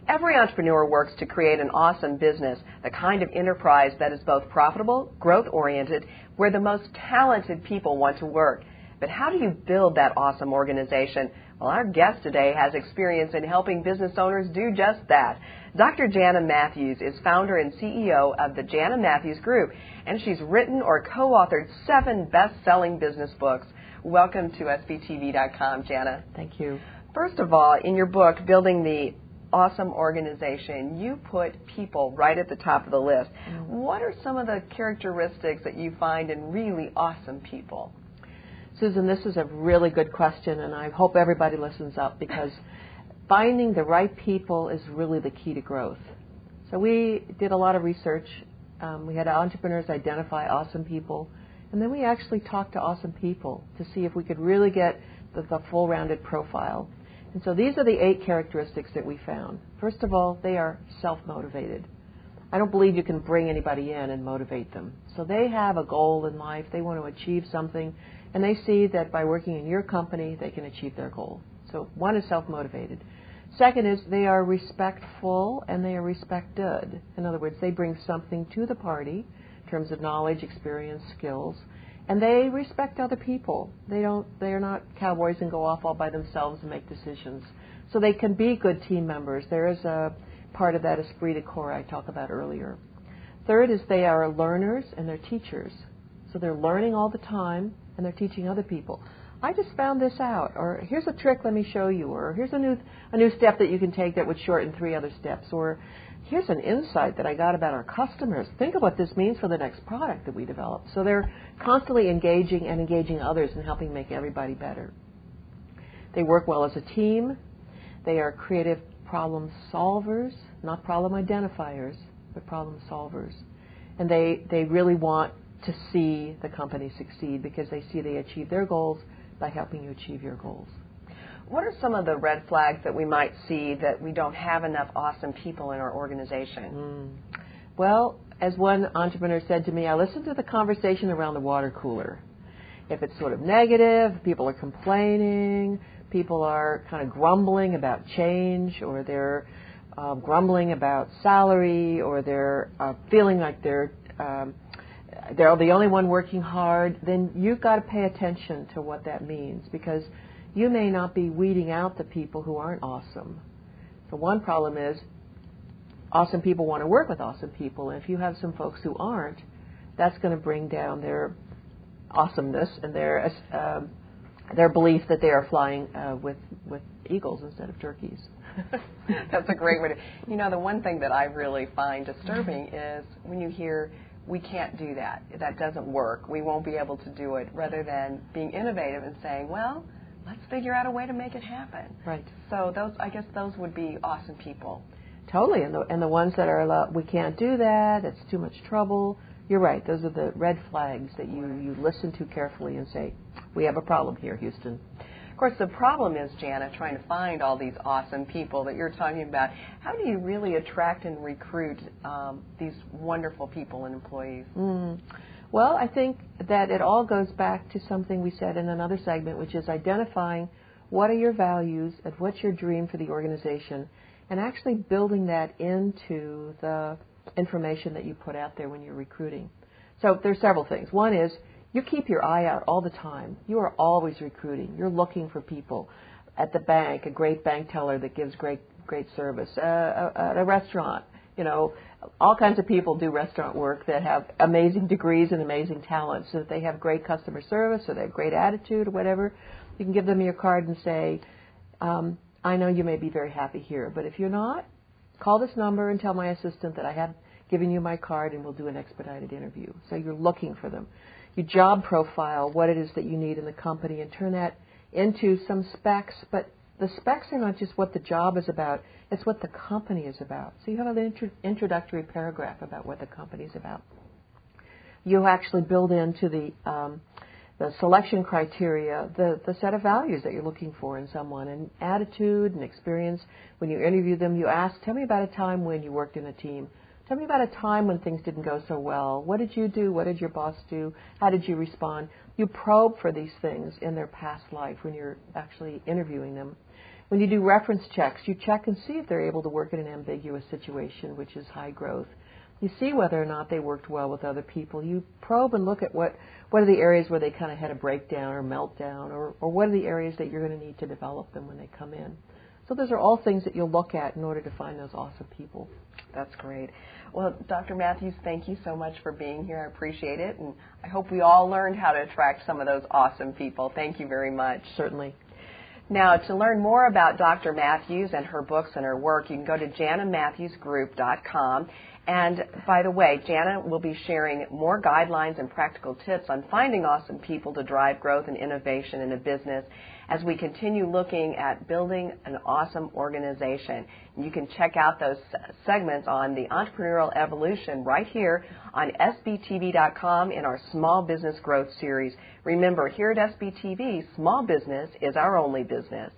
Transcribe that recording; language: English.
Every entrepreneur works to create an awesome business, the kind of enterprise that is both profitable, growth-oriented, where the most talented people want to work. But how do you build that awesome organization? Well, our guest today has experience in helping business owners do just that. Dr. Jana Matthews is founder and CEO of the Jana Matthews Group, and she's written or co-authored 7 best-selling business books. Welcome to SBTV.com, Jana. Thank you. First of all, in your book, Building the Awesome Organization, you put people right at the top of the list. What are some of the characteristics that you find in really awesome people? Susan, this is a really good question, and I hope everybody listens up, because finding the right people is really the key to growth. So we did a lot of research. We had entrepreneurs identify awesome people, and then we actually talked to awesome people to see if we could really get the full-rounded profile. And so these are the 8 characteristics that we found. First of all, they are self-motivated. I don't believe you can bring anybody in and motivate them. So they have a goal in life. They want to achieve something, and they see that by working in your company, they can achieve their goal. So one is self-motivated. Second is they are respectful and they are respected. In other words, they bring something to the party in terms of knowledge, experience, skills, and they respect other people. They are not cowboys and go off all by themselves and make decisions. So they can be good team members. There is a part of that esprit de corps I talked about earlier. Third is they are learners and they're teachers. So they're learning all the time and they're teaching other people. I just found this out, or here's a trick, let me show you, or here's a new step that you can take that would shorten 3 other steps, or here's an insight that I got about our customers. Think of what this means for the next product that we develop. So they're constantly engaging and engaging others and helping make everybody better. They work well as a team. They are creative problem solvers, not problem identifiers, but problem solvers. And they really want to see the company succeed because they see they achieve their goals by helping you achieve your goals. What are some of the red flags that we might see that we don't have enough awesome people in our organization? Well, as one entrepreneur said to me, I listen to the conversation around the water cooler. If it's sort of negative, people are complaining, people are kind of grumbling about change, or they're grumbling about salary, or they're feeling like they're the only one working hard, then you've got to pay attention to what that means, because you may not be weeding out the people who aren't awesome. So one problem is awesome people want to work with awesome people, and if you have some folks who aren't, that's going to bring down their awesomeness and their belief that they are flying with eagles instead of turkeys. That's a great way to... You know, the one thing that I really find disturbing is when you hear, we can't do that, that doesn't work, we won't be able to do it, rather than being innovative and saying, well, let's figure out a way to make it happen. Right. So I guess those would be awesome people. Totally, and the ones that are, we can't do that, it's too much trouble. You're right, those are the red flags that you listen to carefully and say, we have a problem here, Houston. Of course, the problem is, Jana, trying to find all these awesome people that you're talking about. How do you really attract and recruit these wonderful people and employees? Well, I think that it all goes back to something we said in another segment, which is identifying what are your values and what's your dream for the organization, and actually building that into the information that you put out there when you're recruiting. So there's several things. One is you keep your eye out all the time. You are always recruiting. You're looking for people at the bank, a great bank teller that gives great service, at a restaurant. You know, all kinds of people do restaurant work that have amazing degrees and amazing talents. So if they have great customer service or they have great attitude or whatever, you can give them your card and say, I know you may be very happy here, but if you're not, call this number and tell my assistant that I have given you my card and we'll do an expedited interview. So you're looking for them. You job profile what it is that you need in the company and turn that into some specs, but the specs are not just what the job is about, it's what the company is about. So you have an introductory paragraph about what the company is about. You actually build into the selection criteria the set of values that you're looking for in someone, and attitude and experience. When you interview them, you ask, tell me about a time when you worked in a team. Tell me about a time when things didn't go so well. What did you do? What did your boss do? How did you respond? You probe for these things in their past life when you're actually interviewing them. When you do reference checks, you check and see if they're able to work in an ambiguous situation, which is high growth. You see whether or not they worked well with other people. You probe and look at what are the areas where they kind of had a breakdown or meltdown, or what are the areas that you're going to need to develop them when they come in. So those are all things that you'll look at in order to find those awesome people. That's great. Well, Dr. Matthews, thank you so much for being here. I appreciate it, and I hope we all learned how to attract some of those awesome people. Thank you very much. Certainly. Now, to learn more about Dr. Matthews and her books and her work, you can go to janamatthewsgroup.com. And by the way, Jana will be sharing more guidelines and practical tips on finding awesome people to drive growth and innovation in a business as we continue looking at building an awesome organization. And you can check out those segments on the Entrepreneurial Evolution right here on sbtv.com in our Small Business Growth series. Remember, here at SBTV, small business is our only business.